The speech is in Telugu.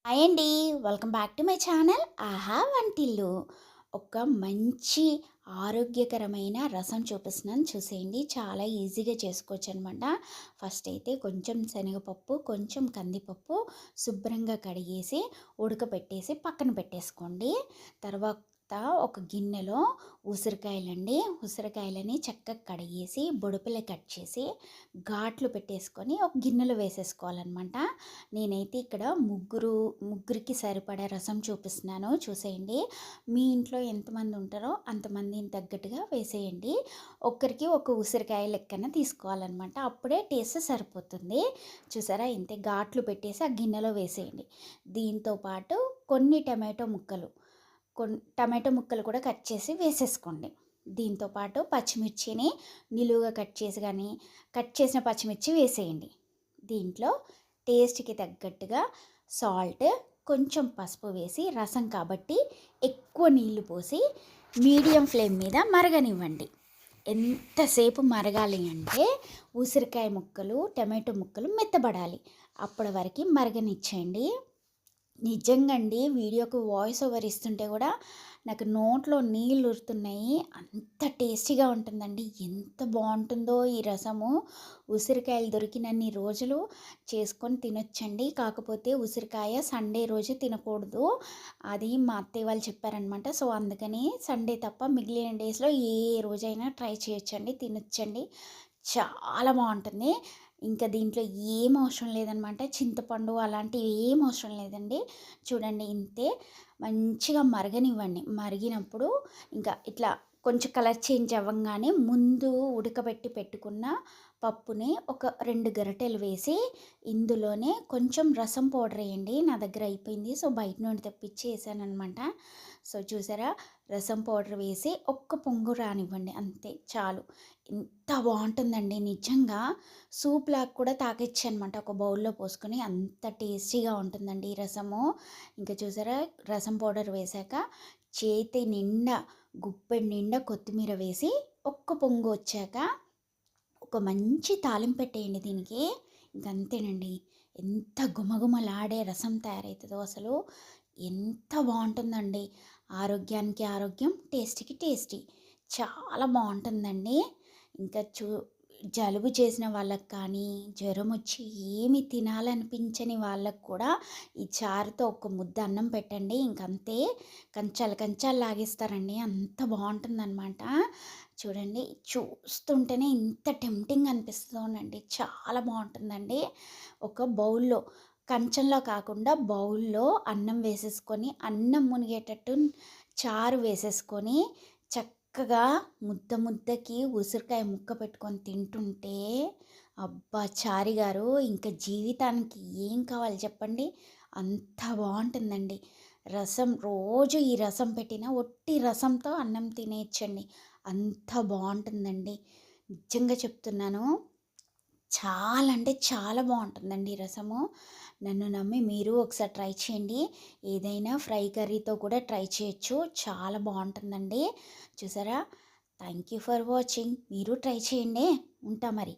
హాయ్ అండి. Welcome back to my channel ఆహా వంటిల్లు. ఒక మంచి ఆరోగ్యకరమైన రసం చూపిస్తున్నాను చూసేయండి. చాలా ఈజీగా చేసుకోవచ్చు అనమాట. ఫస్ట్ అయితే కొంచెం శనగపప్పు, కొంచెం కందిపప్పు శుభ్రంగా కడిగేసి ఉడకబెట్టేసి పక్కన పెట్టేసుకోండి. తర్వాత ఒక గిన్నెలో ఉసిరికాయలండి, ఉసిరికాయలని చక్కగా కడిగేసి బొడుపులు కట్ చేసి ఘాట్లు పెట్టేసుకొని ఒక గిన్నెలో వేసేసుకోవాలన్నమాట. నేనైతే ఇక్కడ ముగ్గురికి సరిపడా రసం చూపిస్తున్నాను చూసేయండి. మీ ఇంట్లో ఎంతమంది ఉంటారో అంతమందిని తగ్గట్టుగా వేసేయండి. ఒక్కరికి ఒక ఉసిరికాయ లెక్కన తీసుకోవాలన్నమాట. అప్పుడే టేస్ట్ సరిపోతుంది. చూసారా, ఇంతే ఘాట్లు పెట్టేసి ఆ గిన్నెలో వేసేయండి. దీంతో పాటు కొన్ని టమాటో ముక్కలు కూడా కట్ చేసి వేసేసుకోండి. దీంతోపాటు పచ్చిమిర్చిని నిలువుగా కట్ చేసిన పచ్చిమిర్చి వేసేయండి. దీంట్లో టేస్ట్కి తగ్గట్టుగా సాల్ట్, కొంచెం పసుపు వేసి రసం కాబట్టి ఎక్కువ నీళ్లు పోసి మీడియం ఫ్లేమ్ మీద మరగనివ్వండి. ఎంతసేపు మరగాలి అంటే ఉసిరికాయ ముక్కలు, టమాటో ముక్కలు మెత్తబడాలి. అప్పటి వరకు మరగనిచ్చేయండి. నిజంగా అండి, వీడియోకి వాయిస్ ఓవర్ ఇస్తుంటే కూడా నాకు నోట్లో నీళ్ళు ఊరుతున్నాయి. అంత టేస్టీగా ఉంటుందండి. ఎంత బాగుంటుందో ఈ రసము. ఉసిరికాయలు దొరికినన్ని రోజులు చేసుకొని తినొచ్చండి. కాకపోతే ఉసిరికాయ సండే రోజు తినకూడదు, అది మా అత్తయ్య వాళ్ళు చెప్పారనమాట. సో అందుకని సండే తప్ప మిగిలిన డేస్లో ఏ రోజైనా ట్రై చేయొచ్చండి, తినొచ్చండి. చాలా బాగుంటుంది. ఇంకా దీంట్లో ఏం అవసరం లేదనమాట. చింతపండు అలాంటివి ఏం అవసరం లేదండి. చూడండి, ఇంతే మంచిగా మరగనివ్వండి. మరిగినప్పుడు ఇంకా ఇట్లా కొంచెం కలర్ చేంజ్ అవ్వగానే ముందు ఉడకబెట్టి పెట్టుకున్న పప్పుని ఒక 2 గరిటెలు వేసి ఇందులోనే కొంచెం రసం పౌడర్ వేయండి. నా దగ్గర అయిపోయింది, సో బయట నుండి తెప్పించి వేసాను అనమాట. సో చూసారా, రసం పౌడర్ వేసి ఒక్క పొంగు రానివ్వండి, అంతే చాలు. ఎంత బాగుంటుందండి నిజంగా. సూప్ లాగా కూడా తాగొచ్చు అనమాట, ఒక బౌల్లో పోసుకొని. అంత టేస్టీగా ఉంటుందండి ఈ రసము. ఇంకా చూసారా, రసం పౌడర్ వేశాక చేతి నిండా గుప్పెడి నిండా కొత్తిమీర వేసి ఒక్క పొంగు వచ్చాక ఒక మంచి తాలింపు పెట్టేయండి దీనికి. ఇంకంతేనండి. ఎంత గుమగుమలాడే రసం తయారవుతుందో అసలు. ఎంత బాగుంటుందండి. ఆరోగ్యానికి ఆరోగ్యం, టేస్టీకి టేస్టీ. చాలా బాగుంటుందండి. ఇంకా జలుబు చేసిన వాళ్ళకి కానీ, జ్వరం వచ్చి ఏమి తినాలనిపించని వాళ్ళకు కూడా ఈ చారుతో ఒక ముద్ద అన్నం పెట్టండి. ఇంకంతే కంచాలు కంచాలు లాగేస్తారండి. అంత బాగుంటుందన్నమాట. చూడండి, చూస్తుంటేనే ఇంత టెంప్టింగ్ అనిపిస్తుందండి. చాలా బాగుంటుందండి. ఒక బౌల్లో, కంచంలో కాకుండా బౌల్లో అన్నం వేసేసుకొని, అన్నం మునిగేటట్టు చారు వేసేసుకొని చక్కగా ముద్ద ముద్దకి ఉసిరికాయ ముక్క పెట్టుకొని తింటుంటే అబ్బా చారి గారు, ఇంకా జీవితానికి ఏం కావాలి చెప్పండి. అంత బాగుంటుందండి. రసం రోజు ఈ రసం పెట్టిన ఒట్టి రసంతో అన్నం తినేయచ్చండి. అంత బాగుంటుందండి. నిజంగా చెప్తున్నాను. చాలా అంటే చాలా బాగుంటుందండి ఈ రసము. నన్ను నమ్మి మీరు ఒకసారి ట్రై చేయండి. ఏదైనా ఫ్రై కర్రీతో కూడా ట్రై చేయొచ్చు. చాలా బాగుంటుందండి. చూసారా, థ్యాంక్ యూ ఫర్ వాచింగ్. మీరు ట్రై చేయండి. ఉంటా మరి.